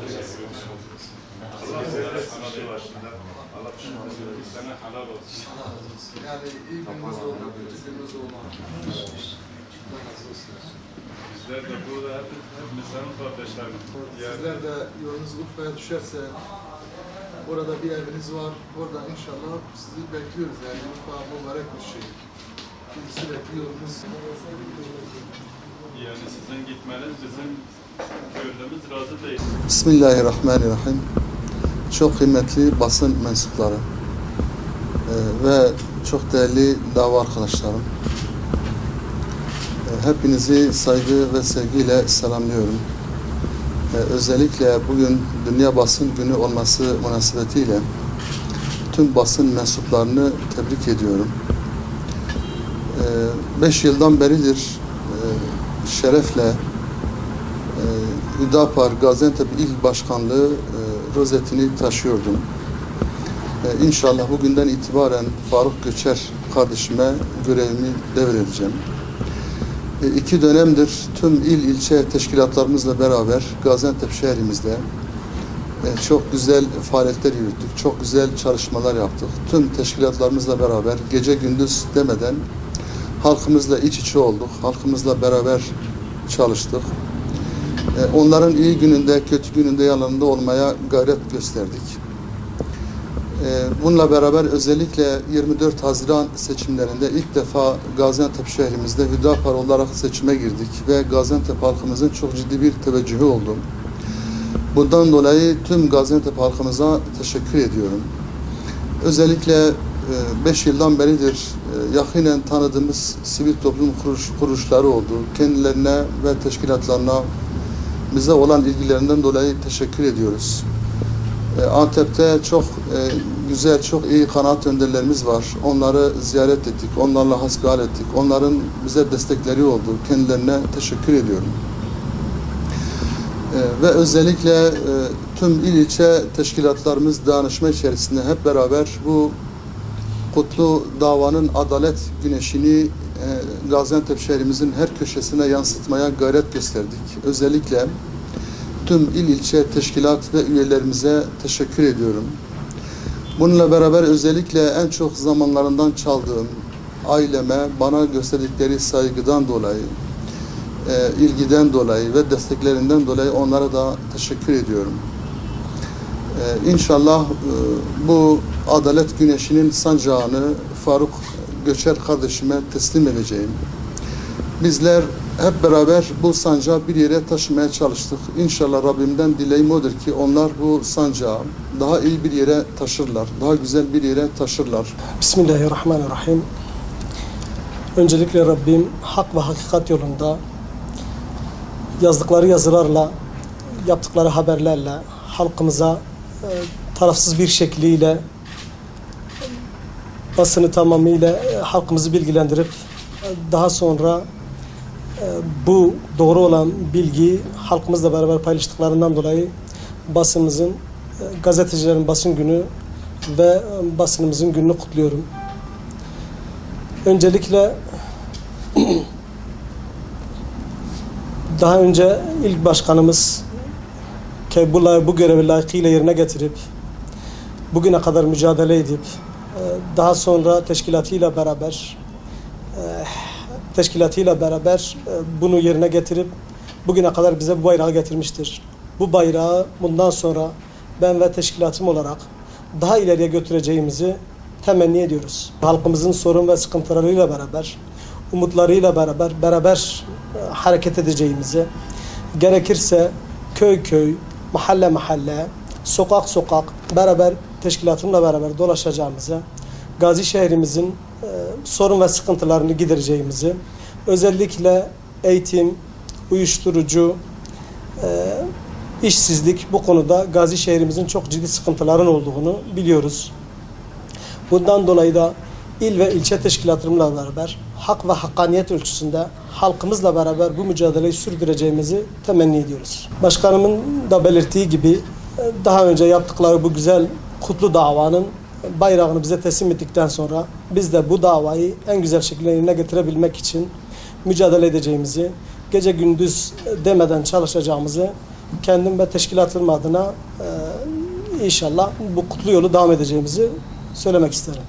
Yani iyi günümüz oldu, kötü günümüz olmadı. Bizler de burada hepimizden kardeşlerim. Sizler de yolunuz Urfa'ya düşerse orada bir eviniz var. Orada inşallah sizi bekliyoruz yani. Urfa mübarek bir şey. Sürekli yolunuz. Yani sizin gitmeniz bizim gönlümüz razı değil. Bismillahirrahmanirrahim. Çok kıymetli basın mensupları ve çok değerli dava arkadaşlarım. Hepinizi saygı ve sevgiyle selamlıyorum. Özellikle bugün Dünya Basın Günü olması münasebetiyle tüm basın mensuplarını tebrik ediyorum. 5 yıldan beridir şerefle Hüdapar Gaziantep İl Başkanlığı rozetini taşıyordum. İnşallah bugünden itibaren Faruk Göçer kardeşime görevimi devredeceğim. 2 dönemdir tüm il ilçe teşkilatlarımızla beraber Gaziantep şehrimizde çok güzel faaliyetler yürüttük, çok güzel çalışmalar yaptık. Tüm teşkilatlarımızla beraber gece gündüz demeden halkımızla iç içe olduk, halkımızla beraber çalıştık. Onların iyi gününde, kötü gününde yanlarında olmaya gayret gösterdik. Bununla beraber özellikle 24 Haziran seçimlerinde ilk defa Gaziantep şehrimizde Hüdapar olarak seçime girdik ve Gaziantep halkımızın çok ciddi bir teveccühü oldu. Bundan dolayı tüm Gaziantep halkımıza teşekkür ediyorum. Özellikle 5 yıldan beridir yakinen tanıdığımız sivil toplum kuruluşları oldu. Kendilerine ve teşkilatlarına bize olan ilgilerinden dolayı teşekkür ediyoruz. Antep'te çok güzel, çok iyi kanaat önderlerimiz var. Onları ziyaret ettik, onlarla hasbihal ettik. Onların bize destekleri oldu. Kendilerine teşekkür ediyorum. Ve özellikle tüm il ilçe teşkilatlarımız dayanışma içerisinde hep beraber bu kutlu davanın adalet güneşini Gaziantep şehrimizin her köşesine yansıtmaya gayret gösterdik. Özellikle tüm il ilçe teşkilat ve üyelerimize teşekkür ediyorum. Bununla beraber özellikle en çok zamanlarından çaldığım aileme bana gösterdikleri saygıdan dolayı, ilgiden dolayı ve desteklerinden dolayı onlara da teşekkür ediyorum. İnşallah bu adalet güneşinin sancağını Faruk Göçer kardeşime teslim edeceğim. Bizler hep beraber bu sancağı bir yere taşımaya çalıştık. İnşallah Rabbimden dileğim odur ki onlar bu sancağı daha iyi bir yere taşırlar, daha güzel bir yere taşırlar. Bismillahirrahmanirrahim. Öncelikle Rabbim hak ve hakikat yolunda yazdıkları yazılarla, yaptıkları haberlerle halkımıza tarafsız bir şekliyle basını tamamıyla halkımızı bilgilendirip daha sonra bu doğru olan bilgiyi halkımızla beraber paylaştıklarından dolayı basınımızın, gazetecilerin basın günü ve basınımızın gününü kutluyorum. Öncelikle daha önce ilk başkanımız ki bu görevi layıkıyla yerine getirip bugüne kadar mücadele edip daha sonra teşkilatıyla beraber bunu yerine getirip bugüne kadar bize bu bayrağı getirmiştir. Bu bayrağı bundan sonra ben ve teşkilatım olarak daha ileriye götüreceğimizi temenni ediyoruz. Halkımızın sorun ve sıkıntılarıyla beraber, umutlarıyla beraber hareket edeceğimizi, gerekirse köy köy, mahalle mahalle, sokak sokak beraber teşkilatımla beraber dolaşacağımızı, Gazi şehrimizin sorun ve sıkıntılarını gidereceğimizi, özellikle eğitim, uyuşturucu, işsizlik bu konuda Gazi şehrimizin çok ciddi sıkıntıların olduğunu biliyoruz. Bundan dolayı da il ve ilçe teşkilatlarımla beraber hak ve hakkaniyet ölçüsünde halkımızla beraber bu mücadeleyi sürdüreceğimizi temenni ediyoruz. Başkanımın da belirttiği gibi daha önce yaptıkları bu güzel kutlu davanın bayrağını bize teslim ettikten sonra biz de bu davayı en güzel şekilde yerine getirebilmek için mücadele edeceğimizi, gece gündüz demeden çalışacağımızı kendim ve teşkilatım adına inşallah bu kutlu yolu devam edeceğimizi söylemek isterim.